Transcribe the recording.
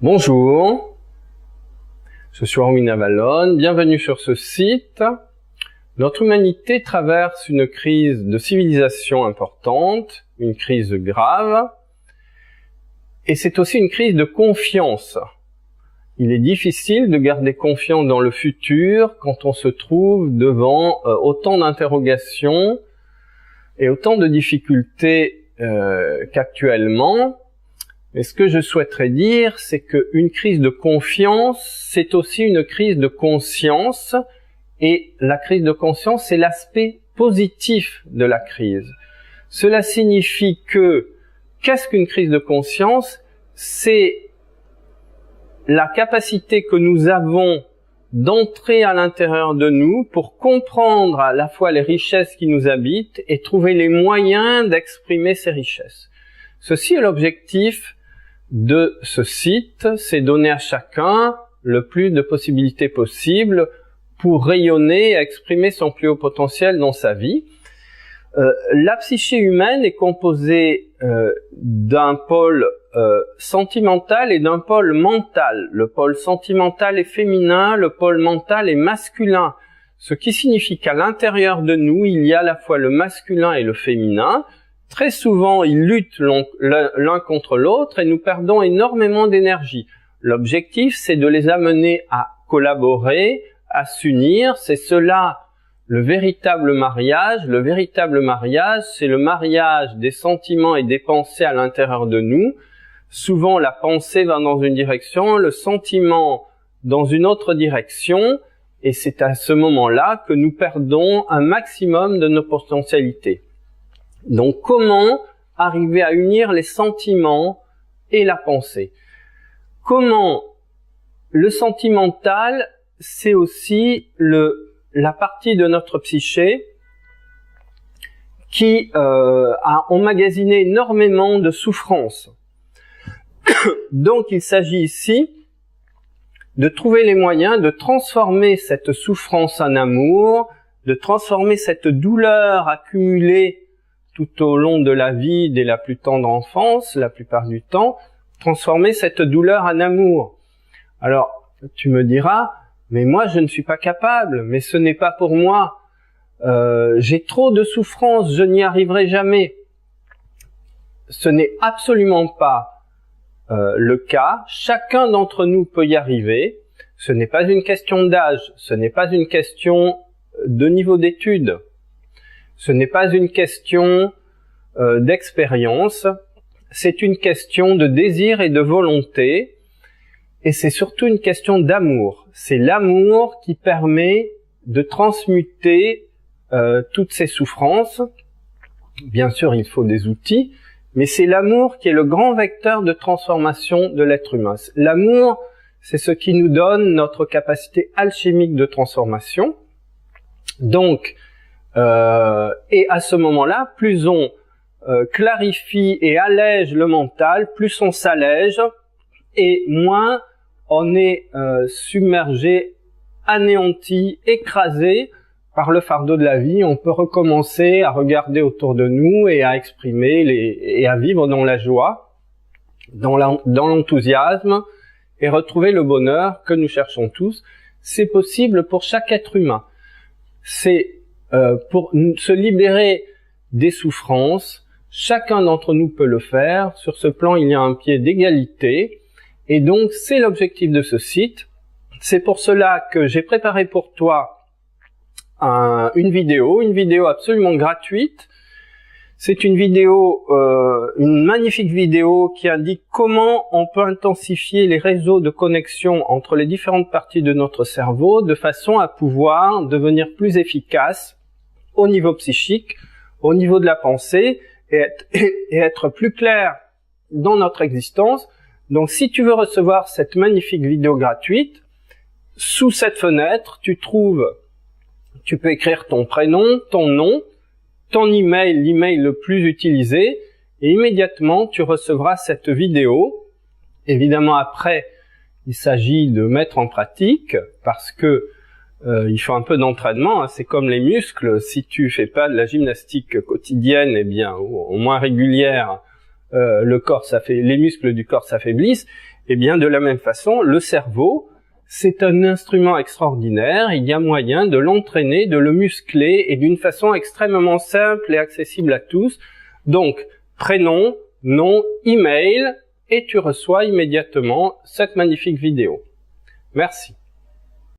Bonjour, je suis Rowena Wallon, bienvenue sur ce site. Notre humanité traverse une crise de civilisation importante, une crise grave, et c'est aussi une crise de confiance. Il est difficile de garder confiance dans le futur quand on se trouve devant autant d'interrogations et autant de difficultés qu'actuellement. Mais ce que je souhaiterais dire, c'est qu'une crise de confiance, c'est aussi une crise de conscience. Et la crise de conscience, c'est l'aspect positif de la crise. Cela signifie que, qu'est-ce qu'une crise de conscience? C'est la capacité que nous avons d'entrer à l'intérieur de nous pour comprendre à la fois les richesses qui nous habitent et trouver les moyens d'exprimer ces richesses. Ceci est l'objectif de ce site, c'est donner à chacun le plus de possibilités possibles pour rayonner et exprimer son plus haut potentiel dans sa vie. La psyché humaine est composée d'un pôle sentimental et d'un pôle mental. Le pôle sentimental est féminin, le pôle mental est masculin. Ce qui signifie qu'à l'intérieur de nous, il y a à la fois le masculin et le féminin. Très souvent, ils luttent l'un contre l'autre et nous perdons énormément d'énergie. L'objectif, c'est de les amener à collaborer, à s'unir. C'est cela le véritable mariage. Le véritable mariage, c'est le mariage des sentiments et des pensées à l'intérieur de nous. Souvent, la pensée va dans une direction, le sentiment dans une autre direction, et c'est à ce moment-là que nous perdons un maximum de nos potentialités. Donc, comment arriver à unir les sentiments et la pensée? Comment le sentimental, c'est aussi la partie de notre psyché qui a emmagasiné énormément de souffrances. Donc, il s'agit ici de trouver les moyens de transformer cette souffrance en amour, de transformer cette douleur accumulée tout au long de la vie dès la plus tendre enfance, la plupart du temps, transformer cette douleur en amour. Alors, tu me diras, mais moi je ne suis pas capable, mais ce n'est pas pour moi. J'ai trop de souffrance, je n'y arriverai jamais. Ce n'est absolument pas le cas. Chacun d'entre nous peut y arriver. Ce n'est pas une question d'âge, ce n'est pas une question de niveau d'études. Ce n'est pas une question d'expérience, c'est une question de désir et de volonté, et c'est surtout une question d'amour. C'est l'amour qui permet de transmuter toutes ces souffrances. Bien sûr, il faut des outils, mais c'est l'amour qui est le grand vecteur de transformation de l'être humain. L'amour, c'est ce qui nous donne notre capacité alchimique de transformation. Donc, et à ce moment-là, plus on clarifie et allège le mental, plus on s'allège et moins on est submergé, anéanti, écrasé par le fardeau de la vie. On peut recommencer à regarder autour de nous et à exprimer et à vivre dans la joie, dans l'enthousiasme et retrouver le bonheur que nous cherchons tous. C'est possible pour chaque être humain. C'est pour se libérer des souffrances, chacun d'entre nous peut le faire. Sur ce plan, il y a un pied d'égalité. Et donc, c'est l'objectif de ce site. C'est pour cela que j'ai préparé pour toi une vidéo absolument gratuite. C'est une vidéo, une magnifique vidéo qui indique comment on peut intensifier les réseaux de connexion entre les différentes parties de notre cerveau de façon à pouvoir devenir plus efficace au niveau psychique, au niveau de la pensée et être plus clair dans notre existence. Donc, si tu veux recevoir cette magnifique vidéo gratuite, sous cette fenêtre, tu peux écrire ton prénom, ton nom, ton email, l'email le plus utilisé, et immédiatement tu recevras cette vidéo. Évidemment, après, il s'agit de mettre en pratique, parce que il faut un peu d'entraînement, hein. C'est comme les muscles, si tu fais pas de la gymnastique quotidienne, eh bien, au moins régulière, les muscles du corps s'affaiblissent. Et bien de la même façon, le cerveau, c'est un instrument extraordinaire. Il y a moyen de l'entraîner, de le muscler et d'une façon extrêmement simple et accessible à tous. Donc, prénom, nom, email, et tu reçois immédiatement cette magnifique vidéo. Merci.